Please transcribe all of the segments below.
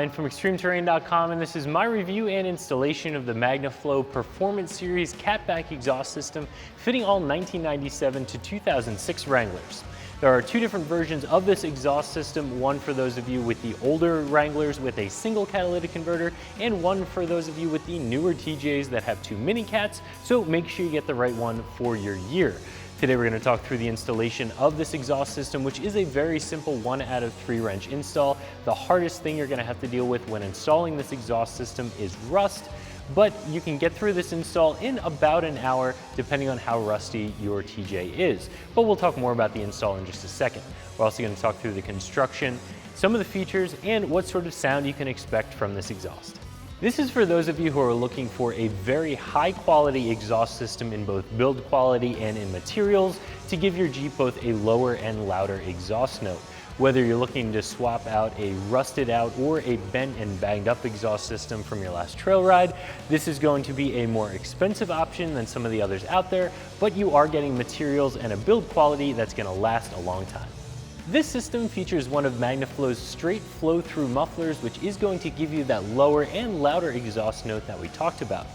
Ryan from ExtremeTerrain.com, and this is my review and installation of the Magnaflow Performance Series catback exhaust system fitting all 1997 to 2006 Wranglers. There are two different versions of this exhaust system, one for those of you with the older Wranglers with a single catalytic converter, and one for those of you with the newer TJs that have two mini cats, so make sure you get the right one for your year. Today we're going to talk through the installation of this exhaust system, which is a very simple 1 out of 3 wrench install. The hardest thing you're going to have to deal with when installing this exhaust system is rust, but you can get through this install in about an hour depending on how rusty your TJ is. But we'll talk more about the install in just a second. We're also going to talk through the construction, some of the features, and what sort of sound you can expect from this exhaust. This is for those of you who are looking for a very high quality exhaust system in both build quality and in materials to give your Jeep both a lower and louder exhaust note. Whether you're looking to swap out a rusted out or a bent and banged up exhaust system from your last trail ride, this is going to be a more expensive option than some of the others out there, but you are getting materials and a build quality that's going to last a long time. This system features one of Magnaflow's straight flow-through mufflers, which is going to give you that lower and louder exhaust note that we talked about.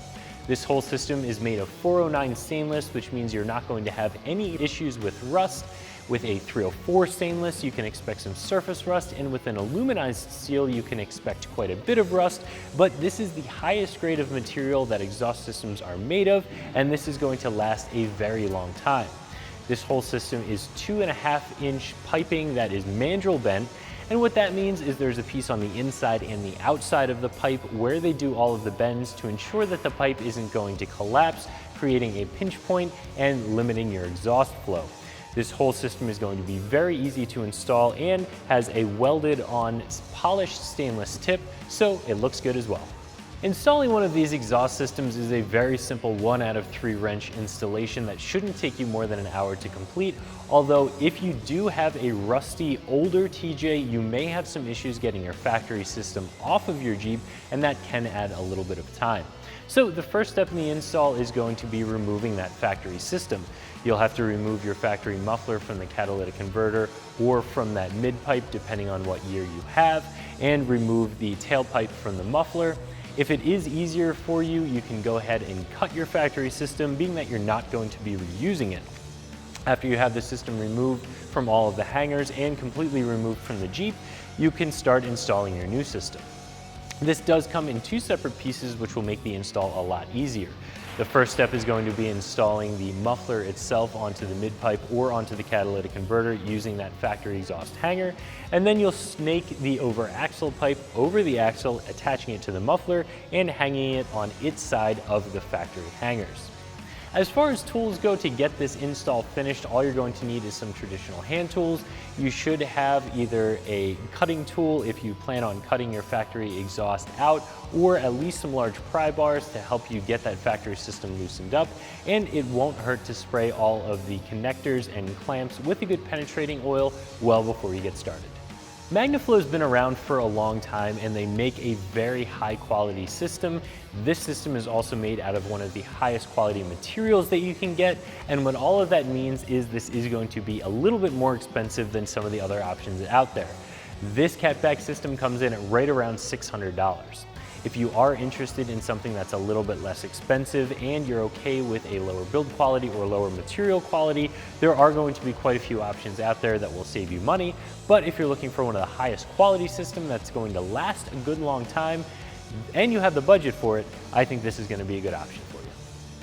This whole system is made of 409 stainless, which means you're not going to have any issues with rust. With a 304 stainless, you can expect some surface rust, and with an aluminized steel, you can expect quite a bit of rust, but this is the highest grade of material that exhaust systems are made of, and this is going to last a very long time. This whole system is 2.5-inch piping that is mandrel bent, and what that means is there's a piece on the inside and the outside of the pipe where they do all of the bends to ensure that the pipe isn't going to collapse, creating a pinch point and limiting your exhaust flow. This whole system is going to be very easy to install and has a welded on polished stainless tip, so it looks good as well. Installing one of these exhaust systems is a very simple 1 out of 3 wrench installation that shouldn't take you more than an hour to complete, although if you do have a rusty older TJ, you may have some issues getting your factory system off of your Jeep, and that can add a little bit of time. So the first step in the install is going to be removing that factory system. You'll have to remove your factory muffler from the catalytic converter or from that mid pipe depending on what year you have, and remove the tailpipe from the muffler. If it is easier for you, you can go ahead and cut your factory system, being that you're not going to be reusing it. After you have the system removed from all of the hangers and completely removed from the Jeep, you can start installing your new system. This does come in 2 separate pieces, which will make the install a lot easier. The first step is going to be installing the muffler itself onto the mid-pipe or onto the catalytic converter using that factory exhaust hanger, and then you'll snake the over axle pipe over the axle, attaching it to the muffler and hanging it on its side of the factory hangers. As far as tools go to get this install finished, all you're going to need is some traditional hand tools. You should have either a cutting tool if you plan on cutting your factory exhaust out, or at least some large pry bars to help you get that factory system loosened up. And it won't hurt to spray all of the connectors and clamps with a good penetrating oil well before you get started. Magnaflow's been around for a long time, and they make a very high quality system. This system is also made out of one of the highest quality materials that you can get, and what all of that means is this is going to be a little bit more expensive than some of the other options out there. This catback system comes in at right around $600. If you are interested in something that's a little bit less expensive and you're okay with a lower build quality or lower material quality, there are going to be quite a few options out there that will save you money. But if you're looking for one of the highest quality system that's going to last a good long time and you have the budget for it, I think this is going to be a good option for you.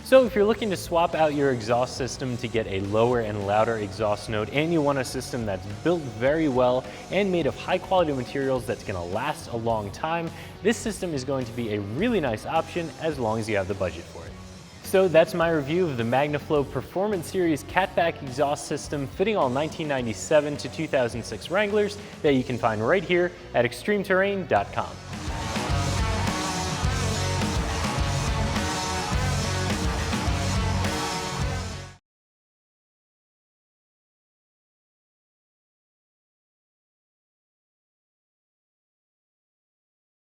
So if you're looking to swap out your exhaust system to get a lower and louder exhaust note, and you want a system that's built very well and made of high quality materials that's going to last a long time, this system is going to be a really nice option as long as you have the budget for it. So that's my review of the Magnaflow Performance Series catback exhaust system fitting all 1997 to 2006 Wranglers that you can find right here at ExtremeTerrain.com.